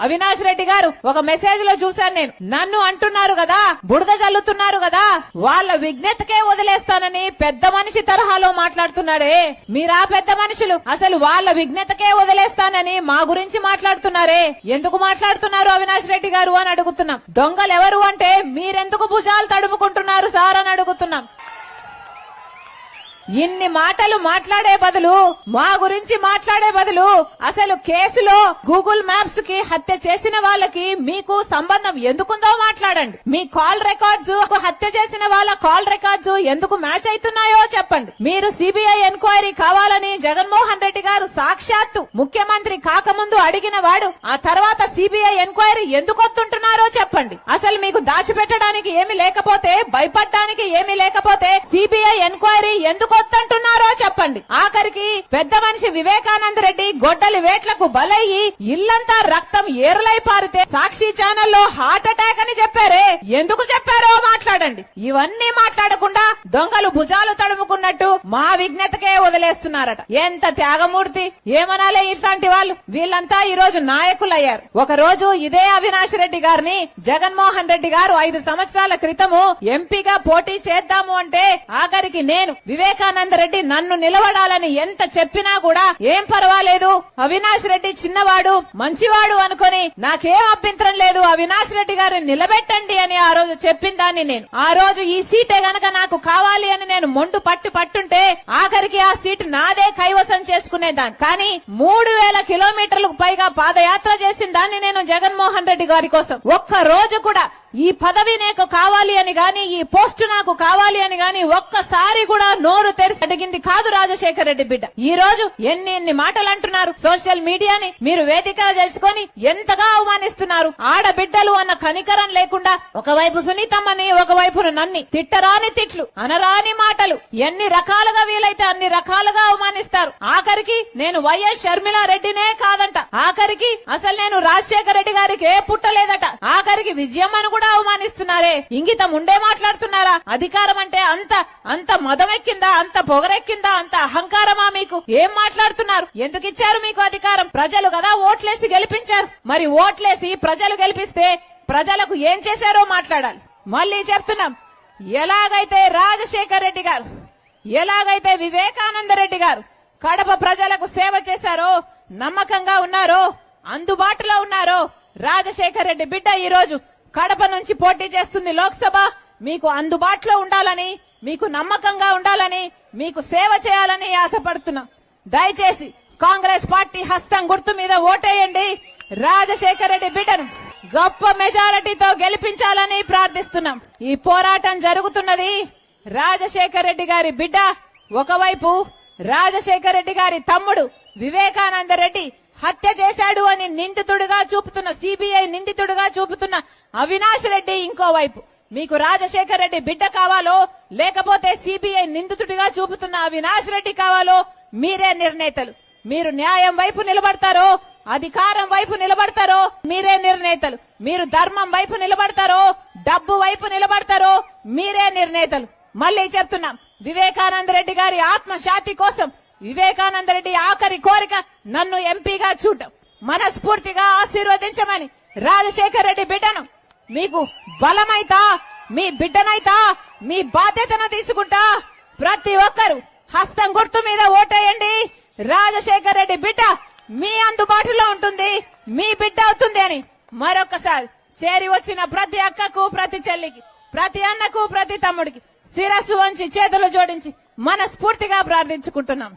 అవినాష్ రెడ్డి గారు ఒక మెసేజ్ లో చూశాను నేను. నన్ను అంటున్నారు కదా, బురద జల్లుతున్నారు కదా, వాళ్ళ విజ్ఞతకే వదిలేస్తానని పెద్ద మనిషి తరహాలో మాట్లాడుతున్నాడే. మీరా పెద్ద మనుషులు అసలు వాళ్ళ విజ్ఞతకే వదిలేస్తానని మా గురించి మాట్లాడుతున్నారే. ఎందుకు మాట్లాడుతున్నారు అవినాష్ రెడ్డి గారు అని అడుగుతున్నాం. దొంగలు ఎవరు అంటే మీరెందుకు భుజాలు తడుముకుంటున్నారు సార్ అని అడుగుతున్నాం. ఇన్ని మాటలు మాట్లాడే బదులు, మా గురించి మాట్లాడే బదులు అసలు కేసులో గూగుల్ మ్యాప్స్ కి హత్య చేసిన వాళ్ళకి మీకు సంబంధం ఎందుకుందో మాట్లాడండి. మీ కాల్ రికార్డ్స్, హత్య చేసిన వాళ్ళ కాల్ రికార్డ్స్ ఎందుకు మ్యాచ్ అవుతున్నాయో చెప్పండి. మీరు సిబిఐ ఎంక్వైరీ కావాలని జగన్మోహన్ రెడ్డి గారు సాక్షాత్తు ముఖ్యమంత్రి కాకముందు అడిగిన వాడు, ఆ తర్వాత సిబిఐ ఎంక్వైరీ ఎందుకు వస్తుంటున్నారో చెప్పండి. అసలు మీకు దాచిపెట్టడానికి ఏమి లేకపోతే, భయపడడానికి ఏమి లేకపోతే సిబిఐ ఎంక్వైరీ ఎందుకు వస్తుంటున్నారో చెప్పండి. ఆఖరికి పెద్ద మనిషి వివేకానంద రెడ్డి గొడ్డలి వేట్లకు బలయ్యి ఇల్లంతా రక్తం ఏరులై పారితే సాక్షి ఛానల్లో హార్ట్ అటాక్ అని చెప్పారే, ఎందుకు చెప్పారో మాట్లాడండి. ఇవన్నీ మాట్లాడకుండా దొంగలు భుజాలు తడుముకున్నట్టు మా విజ్ఞతకే వదిలేస్తున్నారట. ఎంత త్యాగమూర్తి, ఏమనాలే ఇట్లాంటి వాళ్ళు. వీళ్ళంతా ఈ రోజు నాయకులయ్యారు. ఒక రోజు ఇదే అవినాష్ రెడ్డి గారిని జగన్మోహన్ రెడ్డి గారు 5 సంవత్సరాల క్రితము ఎంపీగా పోటీ చేద్దాము అంటే ఆఖరికి నేను వివేకానంద రెడ్డి నన్ను నిలబడాలని ఎంత చెప్పినా కూడా ఏం పర్వాలేదు, అవినాష్ రెడ్డి చిన్నవాడు మంచివాడు అనుకుని నాకేం అభ్యంతరం లేదు, అవినాష్ రెడ్డి గారిని నిలబెట్టండి అని ఆ రోజు చెప్పిన దాన్ని నేను. ఆ రోజు ఈ సీటే గనక నాకు కావాలి అని నేను మొండు పట్టుంటే ఆఖరికి ఆ సీటు నాదే కైవసం చేసుకునేదాన్ని. కానీ 3000 కిలోమీటర్లకు పైగా పాదయాత్ర చేసిన దాన్ని నేను జగన్మోహన్ రెడ్డి గారి కోసం. ఒక్క రోజు కూడా ఈ పదవి నాకు కావాలి అని గాని, ఈ పోస్టు నాకు కావాలి అని గాని ఒక్కసారి కూడా నోరు తెరిచి అడిగింది కాదు రాజశేఖర రెడ్డి బిడ్డ. ఈ రోజు ఎన్ని మాటలు అంటున్నారు. సోషల్ మీడియాని మీరు వేదిక చేసుకుని ఎంతగా అవమానిస్తున్నారు. ఆడబిడ్డలు అన్న కనికరం లేకుండా ఒకవైపు సునీతమ్మని, ఒకవైపును నన్ని తిట్టరాని తిట్లు, అనరాని మాటలు, ఎన్ని రకాలుగా వీలైతే అన్ని రకాలుగా అవమానిస్తారు. ఆఖరికి నేను వైఎస్ షర్మిలా రెడ్డినే కాదంట, ఆఖరికి అసలు నేను రాజశేఖర రెడ్డి గారికి ఏ పుట్టలేదట, ఆఖరికి విజయమ్మను కూడా అవమానిస్తున్నారే. ఇంగితం ఉండే మాట్లాడుతున్నారా? అధికారం అంటే అంత మదమెక్కిందా, అంత పొగరెక్కిందా, అంత అహంకారమా మీకు? ఏం మాట్లాడుతున్నారు? ఎందుకు ఇచ్చారు మీకు అధికారం? ప్రజలు కదా ఓట్లేసి గెలిపించారు. మరి ఓట్లేసి ప్రజలు గెలిపిస్తే ప్రజలకు ఏం చేశారో మాట్లాడాలి. మళ్ళీ చెప్తున్నాం, ఎలాగైతే రాజశేఖర రెడ్డి గారు, ఎలాగైతే వివేకానంద రెడ్డి గారు కడప ప్రజలకు సేవ చేశారో, నమ్మకంగా ఉన్నారో, అందుబాటులో ఉన్నారో, రాజశేఖర రెడ్డి బిడ్డ ఈ రోజు కడప నుంచి పోటీ చేస్తుంది లోక్సభ. మీకు అందుబాటులో ఉండాలని, మీకు నమ్మకంగా ఉండాలని, మీకు సేవ చేయాలని ఆశపడుతున్నాం. దయచేసి కాంగ్రెస్ పార్టీ హస్తం గుర్తు మీద ఓటేయండి. రాజశేఖర రెడ్డి బిడ్డను గొప్ప మెజారిటీతో గెలిపించాలని ప్రార్థిస్తున్నాం. ఈ పోరాటం జరుగుతున్నది రాజశేఖర రెడ్డి గారి బిడ్డ ఒకవైపు, రాజశేఖర రెడ్డి గారి తమ్ముడు వివేకానంద రెడ్డి హత్య చేశాడు అని నిందితుడిగా చూపుతున్న, సిబిఐ నిందితుడిగా చూపుతున్న అవినాష్ రెడ్డి ఇంకోవైపు. మీకు రాజశేఖర రెడ్డి బిడ్డ కావాలో, లేకపోతే సిబిఐ నిందితుడిగా చూపుతున్న అవినాష్ రెడ్డి కావాలో మీరే నిర్ణేతలు. మీరు న్యాయం వైపు నిలబడతారో, అధికారం వైపు నిలబడతారో మీరే నిర్ణేతలు. మీరు ధర్మం వైపు నిలబడతారో, డబ్బు వైపు నిలబడతారో మీరే నిర్ణేతలు. మళ్ళీ చెప్తున్నాం, వివేకానంద రెడ్డి గారి ఆత్మశాంతి కోసం వివేకానంద రెడ్డి ఆఖరి కోరిక నన్ను ఎంపీగా చూడటం. మనస్ఫూర్తిగా ఆశీర్వదించమని రాజశేఖర రెడ్డి బిడ్డను మీకు బలమైతా, మీ బిడ్డనైతా, మీ బాధ్యతను తీసుకుంటా. ప్రతి ఒక్కరు హస్తం గుర్తు మీద ఓటేయండి. రాజశేఖర రెడ్డి బిడ్డ మీ అందుబాటులో ఉంటుంది, మీ బిడ్డ అవుతుంది అని మరొకసారి చేరి వచ్చిన ప్రతి అక్కకు, ప్రతి చెల్లికి, ప్రతి అన్నకు, ప్రతి తమ్ముడికి శిరస్సు వంచి చేతులు జోడించి మనస్ఫూర్తిగా ప్రార్థించుకుంటున్నాం.